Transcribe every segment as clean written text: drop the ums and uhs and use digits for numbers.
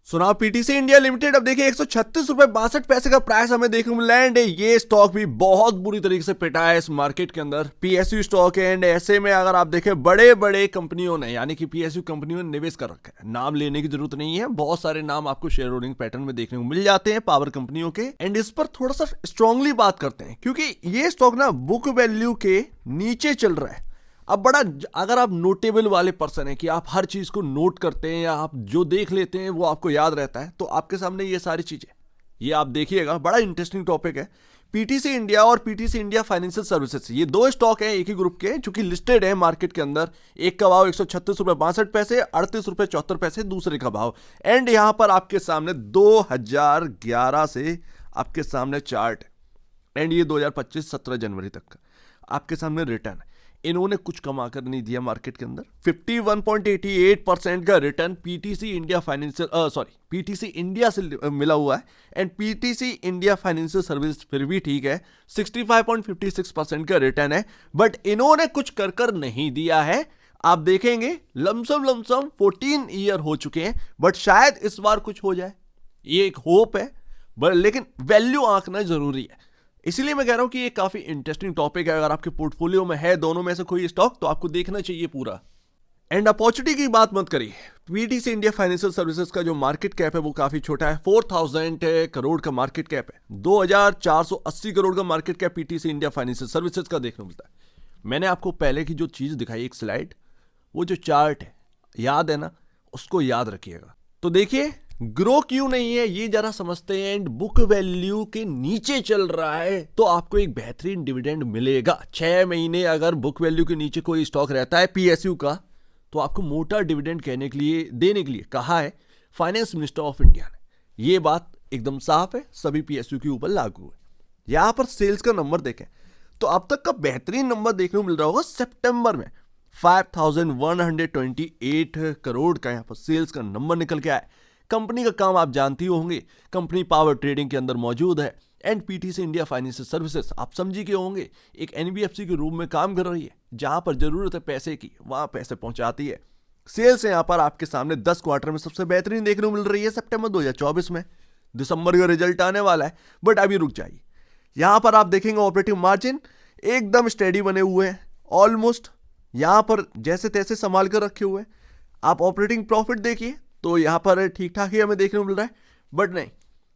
सुनाओ PTC India limited अब देखिए 136 रुपए 62 पैसे का प्राइस हमें देखने को मिला है। एंड ये स्टॉक भी बहुत बुरी तरीके से पिटा है इस मार्केट के अंदर। पीएसयू स्टॉक है एंड ऐसे में अगर आप देखें बड़े बड़े कंपनियों ने यानी कि पीएसयू कंपनियों ने निवेश कर रखा है। नाम लेने की जरूरत नहीं है, बहुत सारे नाम आपको शेयर होल्डिंग पैटर्न में देखने को मिल जाते हैं पावर कंपनियों के। एंड इस पर थोड़ा सा स्ट्रांगली बात करते हैं क्योंकि ये स्टॉक ना बुक वैल्यू के नीचे चल रहा है। अब बड़ा अगर आप नोटेबल वाले पर्सन हैं कि आप हर चीज को नोट करते हैं या आप जो देख लेते हैं वो आपको याद रहता है, तो आपके सामने ये सारी चीजें ये आप देखिएगा। बड़ा इंटरेस्टिंग टॉपिक है। पीटीसी इंडिया और पीटीसी इंडिया फाइनेंशियल सर्विसेज, ये दो स्टॉक हैं एक ही ग्रुप के जो कि लिस्टेड है मार्केट के अंदर। एक का भाव 136 रुपए 62 पैसे, 38 रुपए 74 पैसे दूसरे का भाव। एंड यहां पर आपके सामने 2011 से आपके सामने चार्ट है एंड ये 2025 17 जनवरी तक का आपके सामने रिटर्न है। इन्होंने कुछ कमा कर नहीं दिया मार्केट के अंदर। 51.88% का return PTC India financial PTC India से मिला हुआ है। And PTC India financial service फिर भी ठीक है, 65.56% का रिटर्न है। बट इन्होंने कुछ कर नहीं दिया है। आप देखेंगे लमसम 14 ईयर हो चुके हैं, बट शायद इस बार कुछ हो जाए, ये एक होप है। लेकिन वैल्यू आंकना जरूरी है, इसीलिए मैं कह रहा हूं कि ये काफी इंटरेस्टिंग टॉपिक है। अगर आपके पोर्टफोलियो में है दोनों में से कोई स्टॉक तो आपको देखना चाहिए पूरा। एंड अपॉर्चुनिटी की बात मत करिए, पीटीसी इंडिया फाइनेंशियल सर्विसेज का जो मार्केट कैप है वो काफी छोटा है। 4000 करोड़ का मार्केट कैप है, 2480 करोड़ का market cap PTC India financial services का देखने को मिलता है। मैंने आपको पहले की जो चीज दिखाई एक स्लाइड, वो जो चार्ट है याद है ना, उसको याद रखिएगा। तो देखिए ग्रो क्यों नहीं है ये जरा समझते हैं। एंड बुक वैल्यू के नीचे चल रहा है तो आपको एक बेहतरीन डिविडेंड मिलेगा। 6 महीने अगर बुक वैल्यू के नीचे कोई स्टॉक रहता है पीएसयू का, तो आपको मोटा डिविडेंड देने के लिए कहा है फाइनेंस मिनिस्टर ऑफ इंडिया ने। ये बात एकदम साफ है, सभी पीएसयू के ऊपर लागू है। यहां पर सेल्स का नंबर देखें तो अब तक का बेहतरीन नंबर देखने को मिल रहा होगा सितंबर में 5128 करोड़ का यहां पर सेल्स का नंबर निकल के आया। कंपनी का काम आप जानती होंगे, कंपनी पावर ट्रेडिंग के अंदर मौजूद है। And PTC India financial services आप समझी के होंगे एक एनबीएफसी के रूप में काम कर रही है, जहां पर जरूरत है पैसे की वहां पैसे पहुंचाती है। सेल्स यहां पर आपके सामने 10 क्वार्टर में सबसे बेहतरीन देखने को मिल रही है सितंबर 2024 में। दिसंबर का रिजल्ट आने वाला है बट अभी रुक जाइए। यहां पर आप देखेंगे ऑपरेटिंग मार्जिन एकदम स्टेडी बने हुए हैं, ऑलमोस्ट यहां पर जैसे तैसे संभाल कर रखे हुए हैं। आप ऑपरेटिंग प्रॉफिट देखिए तो यहां पर ठीक ठाक ही हमें देखने को मिल रहा है, बट नहीं,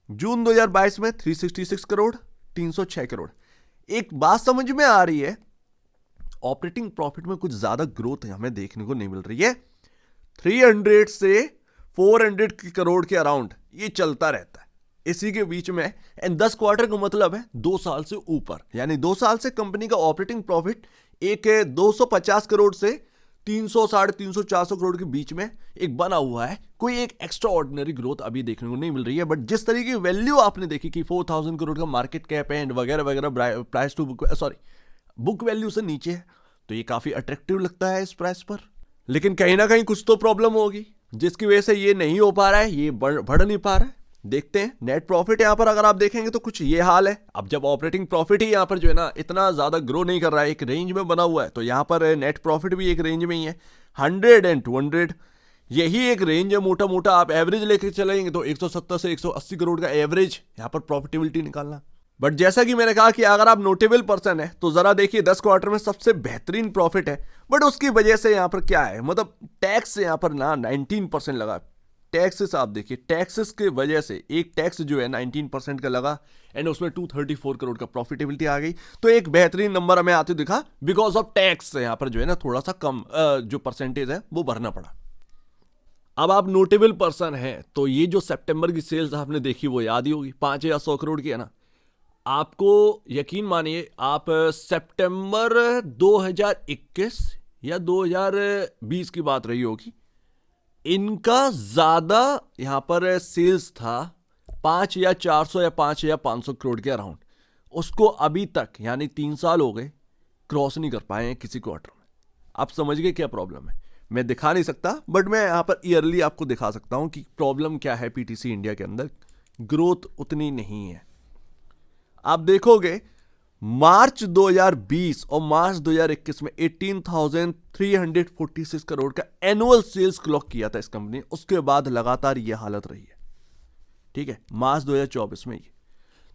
जून 2022 में 366 करोड़ 306 करोड़। एक बात समझ में आ रही है, ऑपरेटिंग प्रॉफिट में कुछ ज्यादा ग्रोथ हमें देखने को नहीं मिल रही है। 300 से 400 करोड़ के अराउंड ये चलता रहता है इसी के बीच में। एंड 10 क्वार्टर का मतलब है 2 साल से ऊपर, यानी 2 साल से कंपनी का ऑपरेटिंग प्रॉफिट एक 250 करोड़ से 300 350 400 करोड़ के बीच में एक बना हुआ है। कोई एक एक्स्ट्रा ऑर्डिनरी ग्रोथ अभी देखने को नहीं मिल रही है। बट जिस तरीके की वैल्यू आपने देखी कि 4000 करोड़ का मार्केट कैप है एंड वगैरह वगैरह, प्राइस टू बुक वैल्यू से नीचे है, तो ये काफी अट्रैक्टिव लगता है इस प्राइस पर। लेकिन कहीं ना कहीं कुछ तो प्रॉब्लम होगी जिसकी वजह से ये नहीं हो पा रहा है, ये बढ़ नहीं पा रहा है। देखते हैं नेट प्रॉफिट यहां पर अगर आप देखेंगे तो कुछ ये हाल है। अब जब ऑपरेटिंग प्रॉफिट ही यहां पर जो है ना इतना ज्यादा ग्रो नहीं कर रहा है, एक रेंज में बना हुआ है, तो यहां पर नेट प्रॉफिट भी एक रेंज में ही है। 100 एंड 200 यही एक रेंज है मोटा मोटा। आप एवरेज लेके चलेंगे तो 170 से 180 करोड़ का एवरेज यहां पर प्रॉफिटेबिलिटी निकालना। बट जैसा कि मैंने कहा कि अगर आप नोटेबल पर्सन है तो जरा देखिए 10 क्वार्टर में सबसे बेहतरीन प्रॉफिट है। बट उसकी वजह से यहां पर क्या है, मतलब टैक्स यहां पर ना 19% लगा। टैक्सेस आप देखिए, टैक्सेस के वजह से एक टैक्स जो है 19% का लगा एंड उसमें 234 करोड़ का प्रॉफिटेबिलिटी आ गई। तो एक बेहतरीन नंबर हमें आते दिखा बिकॉज ऑफ टैक्स। यहां पर जो है ना थोड़ा सा कम जो परसेंटेज है वो भरना पड़ा। अब आप नोटेबल पर्सन है तो ये जो सितंबर की सेल्स आपने देखी वो याद ही होगी, 5100 करोड़ की है ना। आपको यकीन मानिए, आप सितंबर 2021 या 2020 की बात रही होगी, इनका ज्यादा यहां पर सेल्स था 5 या 400 या 5 या 500 करोड़ के अराउंड। उसको अभी तक यानी 3 साल हो गए क्रॉस नहीं कर पाए हैं किसी क्वार्टर में। आप समझ गए क्या प्रॉब्लम है। मैं दिखा नहीं सकता बट मैं यहां पर ईयरली आपको दिखा सकता हूं कि प्रॉब्लम क्या है। पीटीसी इंडिया के अंदर ग्रोथ उतनी नहीं है। आप देखोगे मार्च 2020 और मार्च 2021 में 18,346 करोड़ का एनुअल सेल्स क्लॉक किया था इस कंपनी ने। उसके बाद लगातार यह हालत रही है। ठीक है, मार्च 2024 में। ये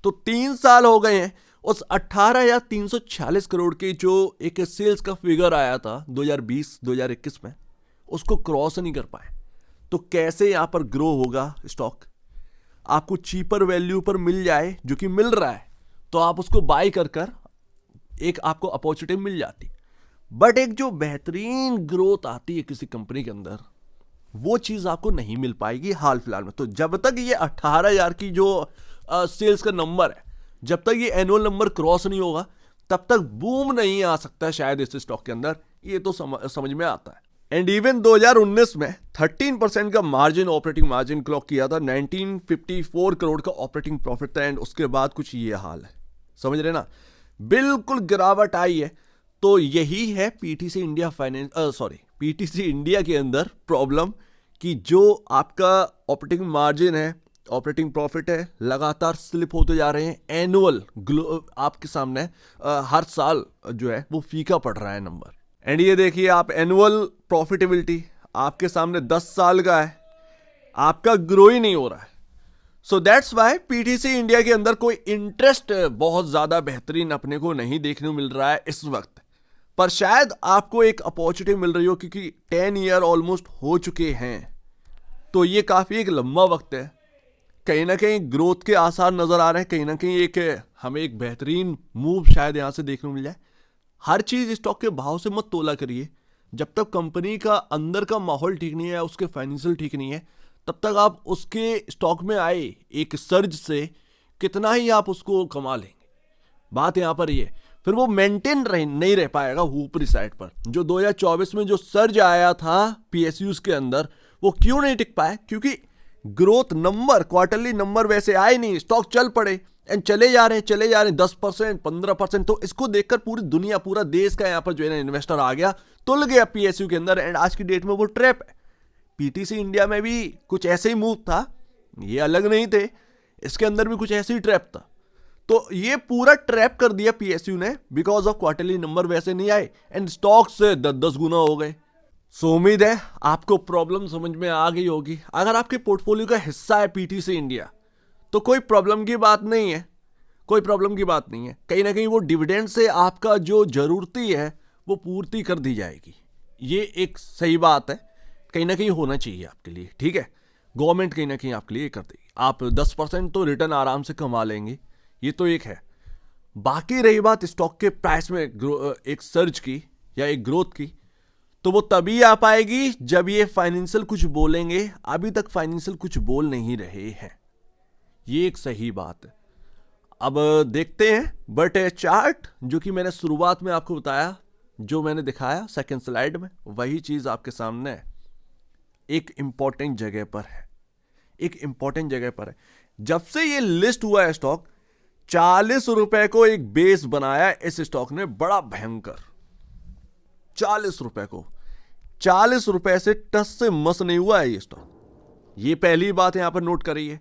तो 3 साल हो गए हैं, उस 18,346 करोड़ की जो एक सेल्स का फिगर आया था 2020-2021 में, उसको क्रॉस नहीं कर पाए। तो कैसे यहां पर ग्रो होगा स्टॉक? आपको चीपर वैल्यू पर मिल जाए, जो कि मिल रहा है, तो आप उसको बाय कर एक आपको अपॉर्चुनिटी मिल जाती। बट एक जो बेहतरीन ग्रोथ आती है किसी कंपनी के अंदर, वो चीज आपको नहीं मिल पाएगी हाल फिलहाल में। तो जब तक ये 18,000 की जो सेल्स का नंबर है, जब तक ये एनुअल नंबर क्रॉस नहीं होगा, तब तक बूम नहीं आ सकता शायद इस स्टॉक के अंदर। ये तो समझ में आता है। एंड इवन 2019 में 13% का मार्जिन, ऑपरेटिंग मार्जिन क्लॉक किया था, 1954 करोड़ का ऑपरेटिंग प्रॉफिट था। एंड उसके बाद कुछ ये हाल है, समझ रहे ना, बिल्कुल गिरावट आई है। तो यही है पीटीसी इंडिया पीटीसी इंडिया के अंदर प्रॉब्लम, कि जो आपका ऑपरेटिंग मार्जिन है, ऑपरेटिंग प्रॉफिट है, लगातार स्लिप होते जा रहे हैं। एनुअल आपके सामने हर साल जो है वो फीका पड़ रहा है नंबर। एंड ये देखिए आप, एनुअल प्रॉफिटेबिलिटी आपके सामने 10 साल का है, आपका ग्रो ही नहीं हो रहा है। So that's why PTC India के अंदर कोई इंटरेस्ट बहुत ज्यादा बेहतरीन अपने को नहीं देखने को मिल रहा है इस वक्त। पर शायद आपको एक अपॉर्चुनिटी मिल रही हो, क्योंकि 10 ईयर ऑलमोस्ट हो चुके हैं, तो ये काफी एक लंबा वक्त है। कहीं ना कहीं ग्रोथ के आसार नजर आ रहे हैं, कहीं ना कहीं एक हमें एक बेहतरीन मूव शायद यहां से देखने को मिल जाए। हर चीज स्टॉक के भाव से मत तोला करिए। जब तक कंपनी का अंदर का माहौल ठीक नहीं है, उसके फाइनेंशियल ठीक नहीं है, तब तक आप उसके स्टॉक में आए एक सर्ज से कितना ही आप उसको कमा लेंगे। बात यहां पर ये, फिर वो मेंटेन नहीं रह पाएगा ऊपरी साइड पर। जो 2024 में जो सर्ज आया था पीएसयूज के अंदर, वो क्यों नहीं टिक पाया? क्योंकि ग्रोथ नंबर, क्वार्टरली नंबर वैसे आए नहीं, स्टॉक चल पड़े एंड चले जा रहे हैं 10%, 15%। तो इसको देखकर पूरी दुनिया, पूरा देश का यहां पर जो है ना इन्वेस्टर आ गया, तुल गया पीएसयू के अंदर। एंड आज की डेट में वो ट्रैप है। पीटीसी इंडिया में भी कुछ ऐसे ही मूव था, ये अलग नहीं थे, इसके अंदर भी कुछ ऐसे ही ट्रैप था। तो ये पूरा ट्रैप कर दिया पीएसयू ने, बिकॉज ऑफ क्वार्टरली नंबर वैसे नहीं आए एंड स्टॉक से 10-10 गुना हो गए। सो उम्मीद है आपको प्रॉब्लम समझ में आ गई होगी। अगर आपके पोर्टफोलियो का हिस्सा है पीटीसी इंडिया, तो कोई प्रॉब्लम की बात नहीं है, कोई प्रॉब्लम की बात नहीं है। कहीं ना कहीं वो डिविडेंड से आपका जो जरूरती है वो पूर्ति कर दी जाएगी। ये एक सही बात है, कहीं ना कहीं होना चाहिए आपके लिए, ठीक है। गवर्नमेंट कहीं ना कहीं आपके लिए कर देगी, आप 10% तो रिटर्न आराम से कमा लेंगे, ये तो एक है। बाकी रही बात स्टॉक के प्राइस में एक सर्ज की या एक ग्रोथ की, तो वो तभी आ पाएगी जब ये फाइनेंशियल कुछ बोलेंगे। अभी तक फाइनेंशियल कुछ बोल नहीं रहे हैं, ये एक सही बात है। अब देखते हैं। बट चार्ट जो कि मैंने शुरुआत में आपको बताया, जो मैंने दिखाया सेकंड स्लाइड में, वही चीज आपके सामने है। एक इंपॉर्टेंट जगह पर है, एक इंपॉर्टेंट जगह पर है। जब से ये लिस्ट हुआ है स्टॉक, 40 रुपए को एक बेस बनाया इस स्टॉक ने, बड़ा भयंकर। 40 रुपए को, 40 रुपए से टस से मस नहीं हुआ है ये स्टॉक। ये पहली बात यहां पर नोट करिए।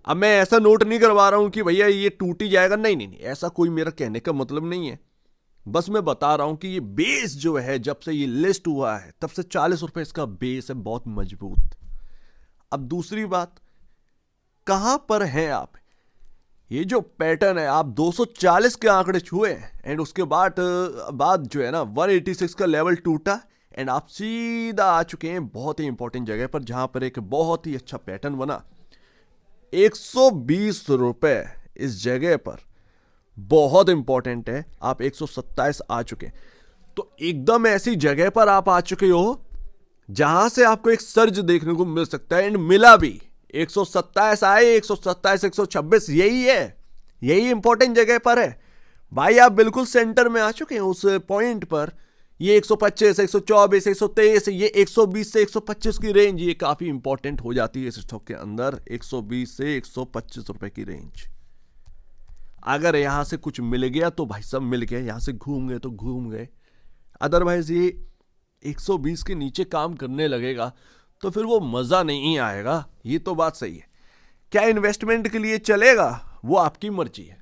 अब मैं ऐसा नोट नहीं करवा रहा हूं कि भैया ये टूट ही जाएगा, नहीं, ऐसा कोई मेरा कहने का मतलब नहीं है। बस मैं बता रहा हूं कि ये बेस जो है, जब से ये लिस्ट हुआ है तब से 40 रुपए इसका बेस है, बहुत मजबूत। अब दूसरी बात, कहां पर हैं आप? ये जो पैटर्न है, आप 240 के आंकड़े छुए एंड उसके बाद जो है ना 186 का लेवल टूटा एंड आप सीधा आ चुके हैं बहुत ही इंपॉर्टेंट जगह पर, जहां पर एक बहुत ही अच्छा पैटर्न बना। 120 रुपए इस जगह पर बहुत इंपॉर्टेंट है। आप 127 आ चुके हैं, तो एकदम ऐसी जगह पर आप आ चुके हो जहां से आपको एक सर्ज देखने को मिल सकता है। एंड मिला भी, 127 आए, 127, 126, यही है, यही इंपॉर्टेंट जगह पर है भाई। आप बिल्कुल सेंटर में आ चुके हैं उस पॉइंट पर। ये 125, 124, 123, ये 120 से 125 की रेंज, ये काफी इंपॉर्टेंट हो जाती है इस स्टॉक के अंदर। 120 से 125 रुपए की रेंज, अगर यहां से कुछ मिल गया तो भाई सब मिल गया, यहां से घूम गए तो घूम गए। अदरवाइज ये 120 के नीचे काम करने लगेगा तो फिर वो मजा नहीं आएगा, ये तो बात सही है। क्या इन्वेस्टमेंट के लिए चलेगा, वो आपकी मर्जी है,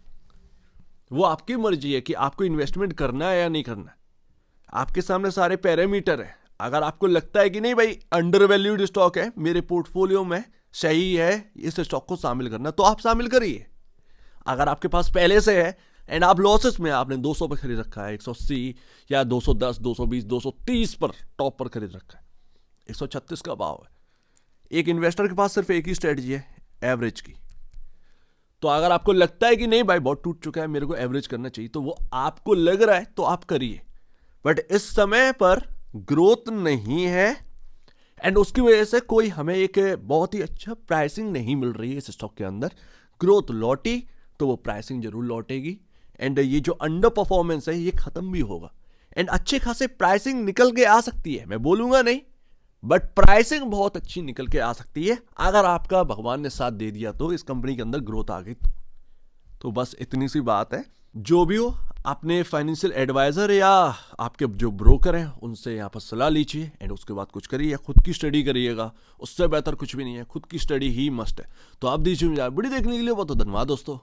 वो आपकी मर्जी है कि आपको इन्वेस्टमेंट करना है या नहीं करना है। आपके सामने सारे पैरामीटर है। अगर आपको लगता है कि नहीं भाई अंडर वैल्यूड स्टॉक है मेरे पोर्टफोलियो में, सही है इस स्टॉक को शामिल करना, तो आप शामिल करिए। अगर आपके पास पहले से है एंड आप लॉसेस में, आपने 200 पर खरीद रखा है, 180 या 210, 220, 230 पर टॉप पर खरीद रखा है, 136 का भाव है। एक इन्वेस्टर के पास सिर्फ एक ही स्ट्रेटजी है, एवरेज की। तो अगर आपको लगता है कि नहीं भाई बहुत टूट चुका है, मेरे को एवरेज करना चाहिए, तो वो आपको लग रहा है तो आप करिए, बट इस समय पर ग्रोथ नहीं है एंड उसकी वजह से कोई हमें एक बहुत ही अच्छा प्राइसिंग नहीं मिल रही है इस स्टॉक के अंदर। ग्रोथ लौटी तो वो प्राइसिंग जरूर लौटेगी एंड ये जो अंडर परफॉर्मेंस है ये खत्म भी होगा एंड अच्छे खासे प्राइसिंग निकल के आ सकती है, मैं बोलूंगा नहीं, बट प्राइसिंग बहुत अच्छी निकल के आ सकती है अगर आपका भगवान ने साथ दे दिया तो, इस कंपनी के अंदर ग्रोथ आ गई तो बस इतनी सी बात है। जो भी हो, अपने फाइनेंशियल एडवाइजर या आपके जो ब्रोकर हैं उनसे यहाँ पर सलाह लीजिए एंड उसके बाद कुछ करिए, खुद की स्टडी करिएगा, उससे बेहतर कुछ भी नहीं है, खुद की स्टडी ही मस्ट है। तो आप दीजिए मुझे वीडियो देखने के लिए बहुत धन्यवाद दोस्तों।